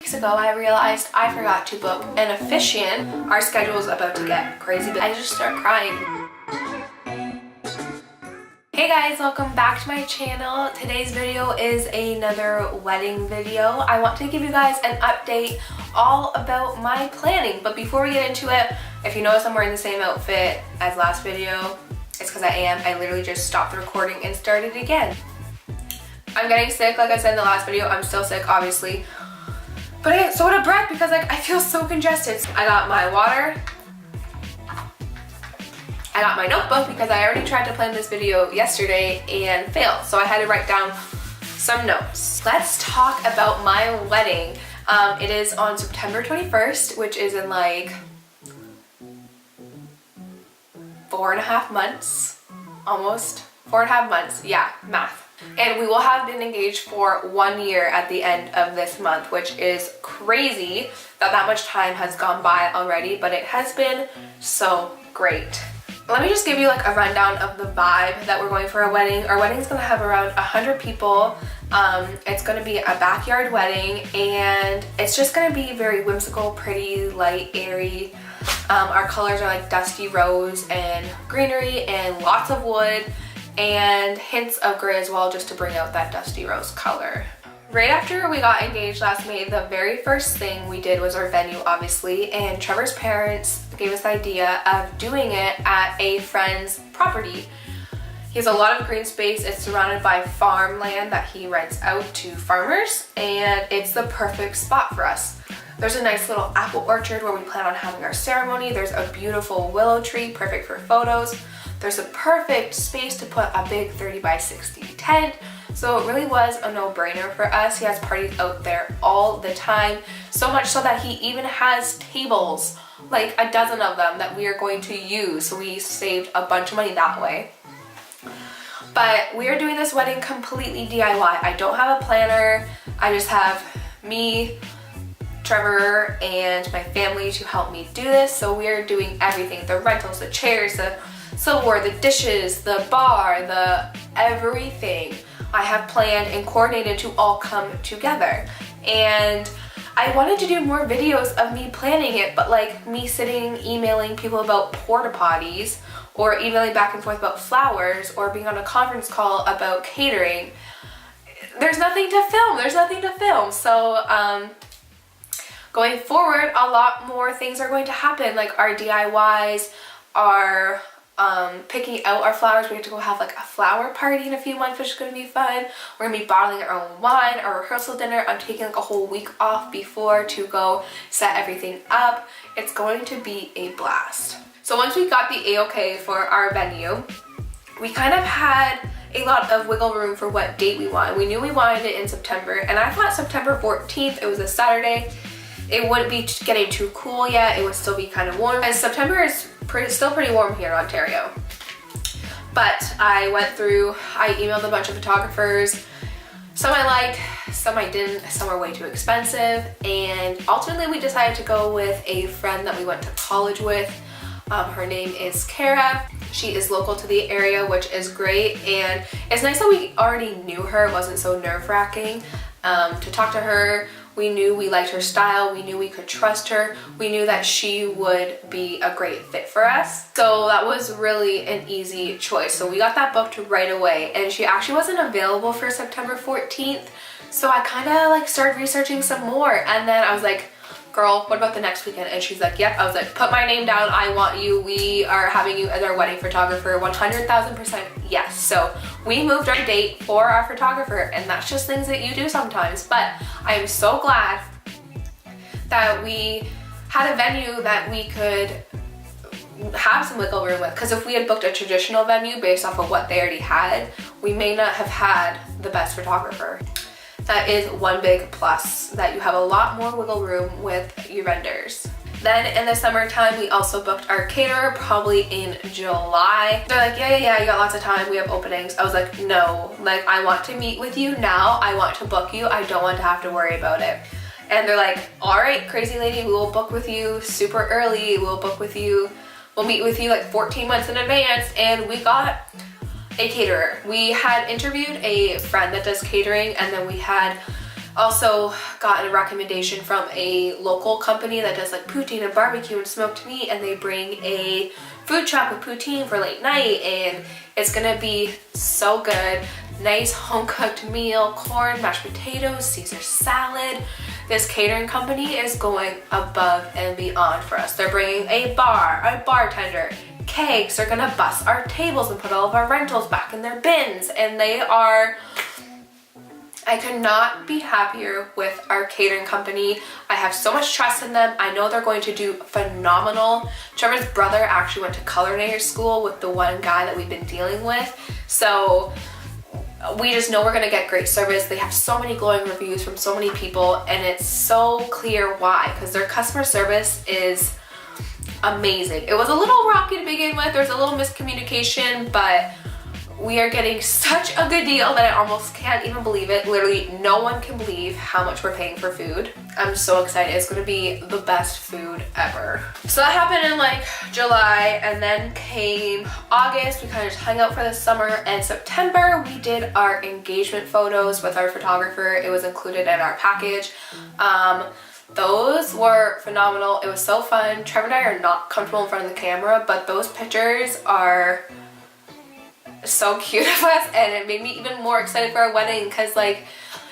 Weeks ago I realized I forgot to book an officiant. Our schedule is about to get crazy, but I just start crying. Hey guys, welcome back to my channel. Today's video is another wedding video. I want to give you guys an update all about my planning, but before we get into it, if you notice I'm wearing the same outfit as last video, it's because I am. I literally just stopped the recording and started again. I'm getting sick, like I said in the last video. I'm still sick, obviously. But I get so out of breath because like I feel so congested. I got my water. I got my notebook because I already tried to plan this video yesterday and failed. So I had to write down some notes. Let's talk about my wedding. It is on September 21st, which is in like 4.5 months. Almost 4.5 months. Yeah, math. And we will have been engaged for 1 year at the end of this month, which is crazy that much time has gone by already, but it has been so great. Let me just give you like a rundown of the vibe that we're going for our wedding. Our wedding is going to have around 100 people. It's going to be a backyard wedding, and it's just going to be very whimsical, pretty, light, airy. Our colors are like dusty rose and greenery and lots of wood, and hints of gray as well, just to bring out that dusty rose color. Right after we got engaged last May, the very first thing we did was our venue, obviously, and Trevor's parents gave us the idea of doing it at a friend's property. He has a lot of green space. It's surrounded by farmland that he rents out to farmers, and it's the perfect spot for us. There's a nice little apple orchard where we plan on having our ceremony. There's a beautiful willow tree, perfect for photos. There's a perfect space to put a big 30 by 60 tent. So it really was a no-brainer for us. He has parties out there all the time. So much so that he even has tables, like a dozen of them, that we are going to use. So we saved a bunch of money that way. But we are doing this wedding completely DIY. I don't have a planner. I just have me, Trevor, and my family to help me do this. So we are doing everything. The rentals, the chairs, the silverware, the dishes, the bar, the everything I have planned and coordinated to all come together. And I wanted to do more videos of me planning it, but like me sitting emailing people about porta potties, or emailing back and forth about flowers, or being on a conference call about catering, there's nothing to film. So going forward, a lot more things are going to happen, like our DIYs, our picking out our flowers. We have to go have like a flower party in a few months, which is going to be fun. We're going to be bottling our own wine. Our rehearsal dinner, I'm taking like a whole week off before to go set everything up. It's going to be a blast. So once we got the A-OK for our venue, we kind of had a lot of wiggle room for what date we wanted. We knew we wanted it in September, and I thought September 14th, it was a Saturday. It wouldn't be getting too cool yet. It would still be kind of warm, and September is still pretty warm here in Ontario. But I went through, I emailed a bunch of photographers. Some I liked, some I didn't, some were way too expensive, and ultimately we decided to go with a friend that we went to college with. Her name is Kara. She is local to the area, which is great, and it's nice that we already knew her. It wasn't so nerve-wracking to talk to her. We knew we liked her style. We knew we could trust her. We knew that she would be a great fit for us. So that was really an easy choice. So we got that booked right away, and she actually wasn't available for September 14th. So I kind of like started researching some more, and then I was like, girl, what about the next weekend? And she's like, yep. I was like, put my name down. I want you. We are having you as our wedding photographer. 100,000% yes. So we moved our date for our photographer, and that's just things that you do sometimes. But I am so glad that we had a venue that we could have some wiggle room with, because if we had booked a traditional venue based off of what they already had, we may not have had the best photographer. That is one big plus, that you have a lot more wiggle room with your vendors. Then in the summertime, we also booked our caterer, probably in July. They're like, yeah, you got lots of time, we have openings. I was like, no, like I want to meet with you now. I want to book you. I don't want to have to worry about it. And they're like, all right, crazy lady, we will book with you super early. We'll book with you, we'll meet with you like 14 months in advance. And we got a caterer. We had interviewed a friend that does catering, and then we had Also got a recommendation from a local company that does like poutine and barbecue and smoked meat, and they bring a food truck with poutine for late night, and it's gonna be so good. Nice home cooked meal, corn, mashed potatoes, Caesar salad. This catering company is going above and beyond for us. They're bringing a bar, a bartender, cakes. They're gonna bus our tables and put all of our rentals back in their bins, and I could not be happier with our catering company. I have so much trust in them. I know they're going to do phenomenal. Trevor's brother actually went to culinary school with the one guy that we've been dealing with. So we just know we're gonna get great service. They have so many glowing reviews from so many people, and it's so clear why, because their customer service is amazing. It was a little rocky to begin with. There's a little miscommunication, but we are getting such a good deal that I almost can't even believe it. Literally, no one can believe how much we're paying for food. I'm so excited. It's gonna be the best food ever. So that happened in like July, and then came August. We kind of just hung out for the summer, and September we did our engagement photos with our photographer. It was included in our package. Those were phenomenal. It was so fun. Trevor and I are not comfortable in front of the camera, but those pictures are so cute of us, and it made me even more excited for our wedding, because like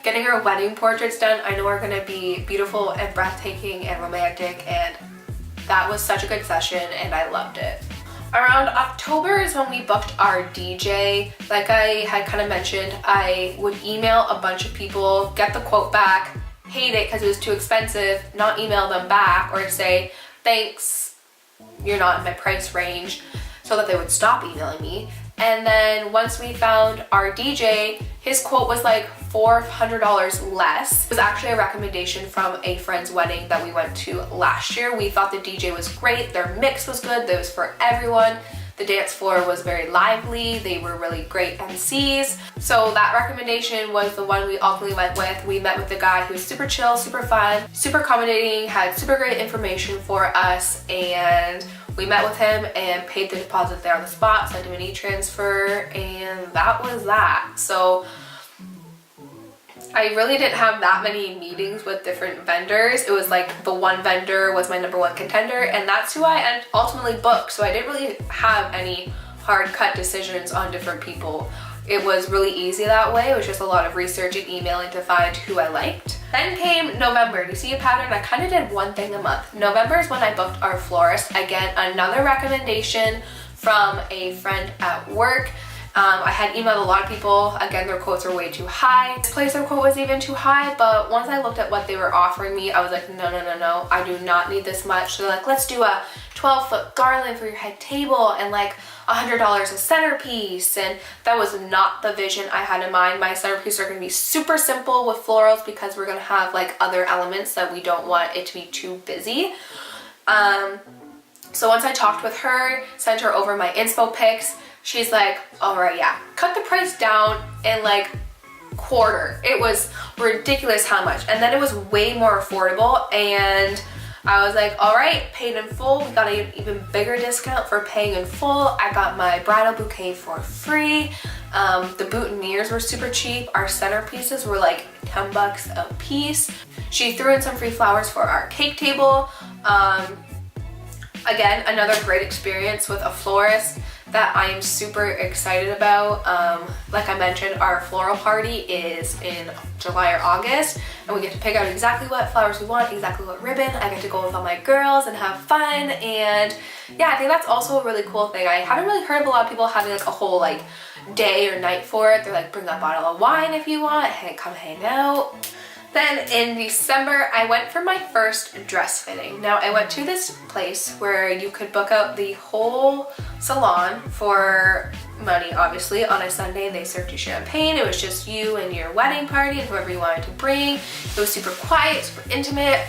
getting our wedding portraits done, I know are gonna be beautiful and breathtaking and romantic, and that was such a good session and I loved it. Around October is when we booked our DJ. Like I had kind of mentioned, I would email a bunch of people, get the quote back, hate it because it was too expensive, not email them back, or say thanks, you're not in my price range, so that they would stop emailing me. And then once we found our DJ, his quote was like $400 less. It was actually a recommendation from a friend's wedding that we went to last year. We thought the DJ was great, their mix was good, it was for everyone. The dance floor was very lively, they were really great MCs. So that recommendation was the one we ultimately went with. We met with the guy who was super chill, super fun, super accommodating, had super great information for us, and we met with him and paid the deposit there on the spot, sent him an e-transfer, and that was that. So I really didn't have that many meetings with different vendors. It was like the one vendor was my number one contender, and that's who I ultimately booked. So I didn't really have any hard cut decisions on different people. It was really easy that way. It was just a lot of research and emailing to find who I liked. Then came November. Do you see a pattern? I kind of did one thing a month. November is when I booked our florist. Again, another recommendation from a friend at work. I had emailed a lot of people. Again, their quotes were way too high. This place, their quote was even too high, but once I looked at what they were offering me, I was like, no, I do not need this much. So they're like, let's do a 12-foot garland for your head table and like $100 a centerpiece, and that was not the vision I had in mind. My centerpiece are going to be super simple with florals because we're going to have like other elements that we don't want it to be too busy. So once I talked with her, sent her over my inspo pics, she's like, all right, yeah, cut the price down in like quarter. It was ridiculous how much, and then it was way more affordable, and I was like, all right, paid in full. We got an even bigger discount for paying in full. I got my bridal bouquet for free. The boutonnieres were super cheap. Our centerpieces were like 10 bucks a piece. She threw in some free flowers for our cake table. Again, another great experience with a florist that I am super excited about. Like I mentioned, our floral party is in July or August, and we get to pick out exactly what flowers we want, exactly what ribbon. I get to go with all my girls and have fun, and yeah, I think that's also a really cool thing. I haven't really heard of a lot of people having like a whole like day or night for it. They're like, bring a bottle of wine if you want, hey, come hang out. Then in December, I went for my first dress fitting. Now, I went to this place where you could book out the whole salon for money, obviously. On a Sunday, they served you champagne. It was just you and your wedding party and whoever you wanted to bring. It was super quiet, super intimate.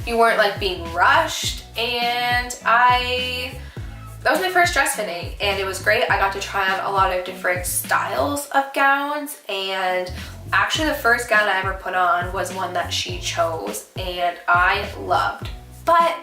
You weren't like being rushed, and that was my first dress fitting, and it was great. I got to try on a lot of different styles of gowns, and actually the first gown I ever put on was one that she chose, and I loved. But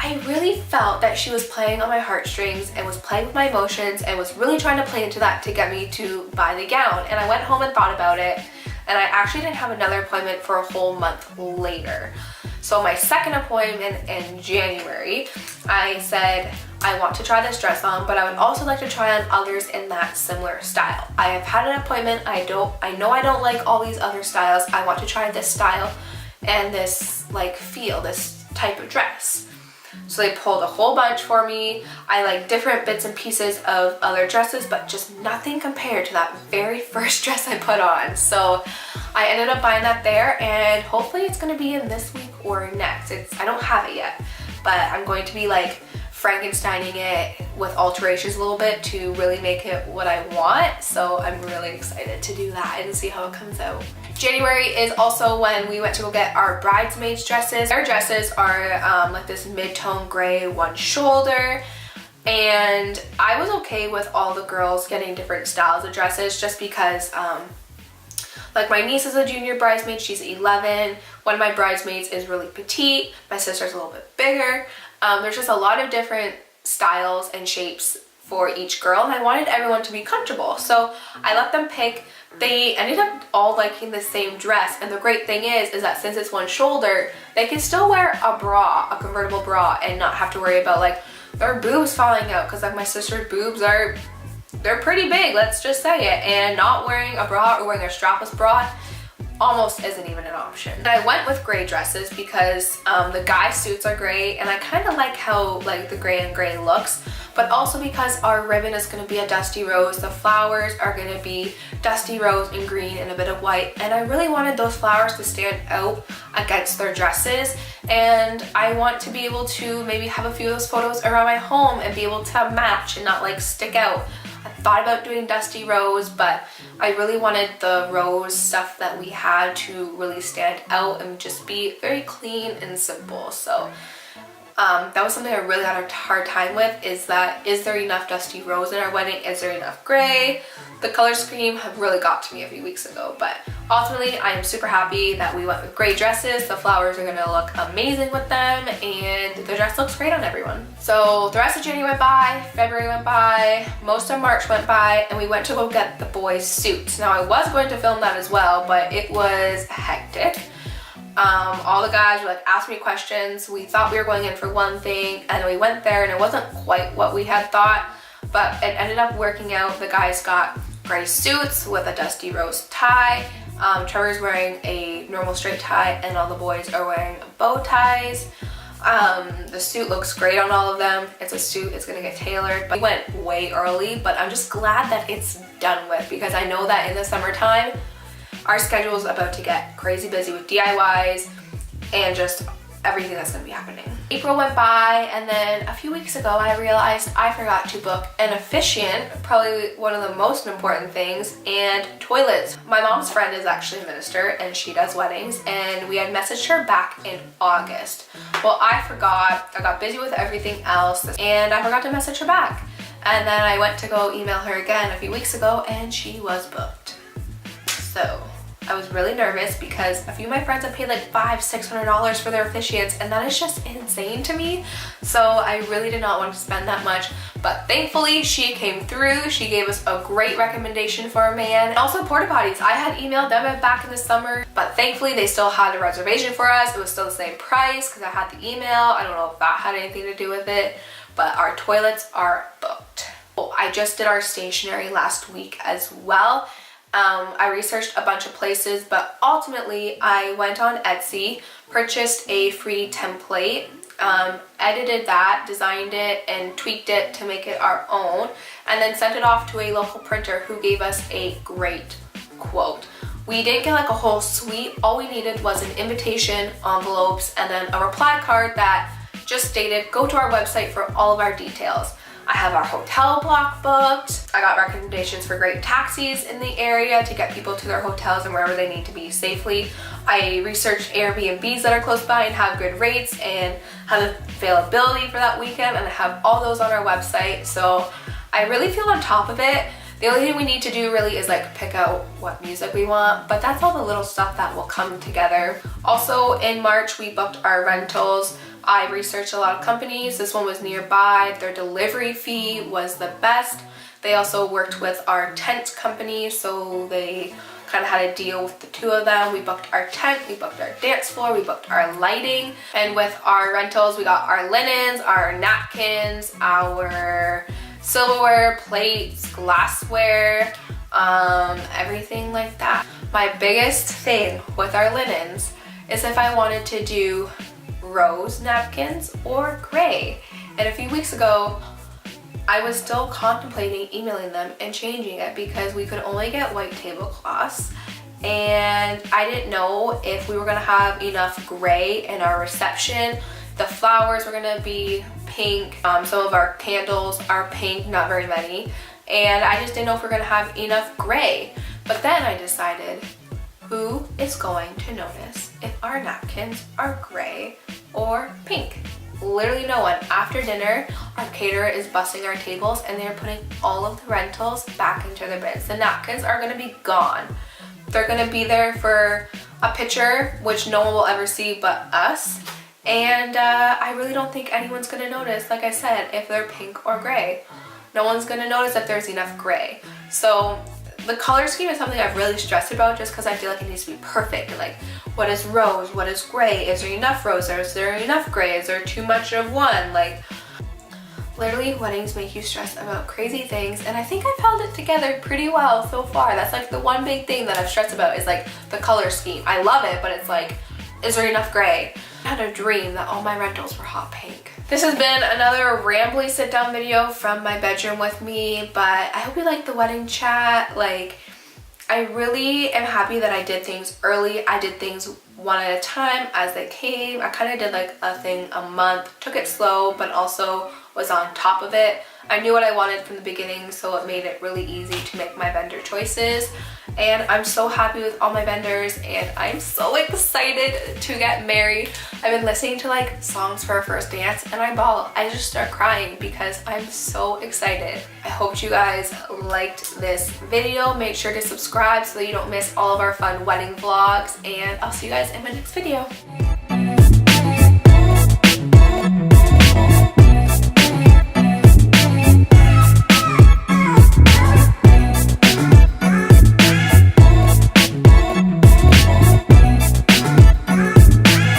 I really felt that she was playing on my heartstrings and was playing with my emotions and was really trying to play into that to get me to buy the gown. And I went home and thought about it, and and I actually didn't have another appointment for a whole month later. So my second appointment in January, I said I want to try this dress on, but I would also like to try on others in that similar style. I have had an appointment. I know I don't like all these other styles. I want to try this style and this like feel, this type of dress. So they pulled a whole bunch for me. I like different bits and pieces of other dresses, but just nothing compared to that very first dress I put on. So I ended up buying that there, and hopefully it's gonna be in this week or next. I don't have it yet, but I'm going to be like Frankensteining it with alterations a little bit to really make it what I want. So I'm really excited to do that and see how it comes out. January is also when we went to go get our bridesmaids dresses. Their dresses are like this mid-tone gray one shoulder, and I was okay with all the girls getting different styles of dresses just because like my niece is a junior bridesmaid, she's 11. One of my bridesmaids is really petite. My sister's a little bit bigger. There's just a lot of different styles and shapes for each girl, and I wanted everyone to be comfortable. So I let them pick. They ended up all liking the same dress, and the great thing is that since it's one shoulder, they can still wear a bra, a convertible bra, and not have to worry about like their boobs falling out, because like my sister's boobs they're pretty big, let's just say it, and not wearing a bra or wearing a strapless bra almost isn't even an option. And I went with gray dresses because the guy suits are gray, and I kind of like how like the gray and gray looks, but also because our ribbon is going to be a dusty rose, the flowers are going to be dusty rose and green and a bit of white, and I really wanted those flowers to stand out against their dresses, and I want to be able to maybe have a few of those photos around my home and be able to match and not like stick out. I thought about doing dusty rose, but I really wanted the rose stuff that we had to really stand out and just be very clean and simple. So that was something I really had a hard time with, is there enough dusty rose in our wedding? Is there enough gray? The color scheme have really got to me a few weeks ago, but ultimately I am super happy that we went with gray dresses. The flowers are gonna look amazing with them, and the dress looks great on everyone. So the rest of January went by, February went by, most of March went by, and we went to go get the boys' suits. Now I was going to film that as well, but it was hectic. All the guys were like asking me questions. We thought we were going in for one thing, and we went there and it wasn't quite what we had thought, but it ended up working out. The guys got gray suits with a dusty rose tie. Trevor's wearing a normal straight tie, and all the boys are wearing bow ties. The suit looks great on all of them. It's a suit, it's gonna get tailored. But we went way early, but I'm just glad that it's done with, because I know that in the summertime our schedule is about to get crazy busy with DIYs and just everything that's going to be happening. April went by, and then a few weeks ago I realized I forgot to book an officiant, probably one of the most important things, and toilets. My mom's friend is actually a minister and she does weddings, and we had messaged her back in August. Well, I forgot, I got busy with everything else, and I forgot to message her back. And then I went to go email her again a few weeks ago, and she was booked. So I was really nervous because a few of my friends have paid like $500–600 for their officiants, and that is just insane to me. So I really did not want to spend that much, but thankfully she came through. She gave us a great recommendation for a man. And also porta potties. I had emailed them back in the summer, but thankfully they still had a reservation for us. It was still the same price because I had the email. I don't know if that had anything to do with it, but our toilets are booked. Well, I just did our stationery last week as well. I researched a bunch of places, but ultimately I went on Etsy, purchased a free template, edited that, designed it, and tweaked it to make it our own, and then sent it off to a local printer who gave us a great quote. We didn't get like a whole suite. All we needed was an invitation, envelopes, and then a reply card that just stated, go to our website for all of our details. I have our hotel block booked. I got recommendations for great taxis in the area to get people to their hotels and wherever they need to be safely. I researched Airbnbs that are close by and have good rates and have availability for that weekend, and I have all those on our website. So I really feel on top of it. The only thing we need to do really is like pick out what music we want, but that's all the little stuff that will come together. Also in March, we booked our rentals. I researched a lot of companies. This one was nearby. Their delivery fee was the best. They also worked with our tent company, so they kind of had to deal with the two of them. We booked our tent, we booked our dance floor, we booked our lighting, and with our rentals, we got our linens, our napkins, our silverware, plates, glassware, everything like that. My biggest thing with our linens is if I wanted to do rose napkins or gray. And a few weeks ago, I was still contemplating emailing them and changing it because we could only get white tablecloths, and I didn't know if we were gonna have enough gray in our reception. The flowers were gonna be pink. Some of our candles are pink, not very many. And I just didn't know if we we're gonna have enough gray. But then I decided, who is going to notice if our napkins are gray or pink? Literally no one. After dinner, our caterer is bussing our tables and they're putting all of the rentals back into their bins. The napkins are gonna be gone. They're gonna be there for a picture, which no one will ever see but us. And I really don't think anyone's gonna notice, like I said, if they're pink or gray. No one's gonna notice if there's enough gray. So the color scheme is something I've really stressed about just because I feel like it needs to be perfect. Like, what is rose? What is gray? Is there enough rose? Is there enough gray? Is there too much of one? Like, literally, weddings make you stress about crazy things, and I think I've held it together pretty well so far. That's like the one big thing that I've stressed about is like the color scheme. I love it, but it's like, is there enough gray? I had a dream that all my rentals were hot pink. This has been another rambly sit down video from my bedroom with me, but I hope you liked the wedding chat. Like, I really am happy that I did things early. I did things one at a time as they came. I kind of did like a thing a month, took it slow, but also was on top of it. I knew what I wanted from the beginning, so it made it really easy to make my vendor choices. And I'm so happy with all my vendors, and I'm so excited to get married. I've been listening to like songs for our first dance and I bawl. I just start crying because I'm so excited. I hope you guys liked this video. Make sure to subscribe so that you don't miss all of our fun wedding vlogs, and I'll see you guys in my next video.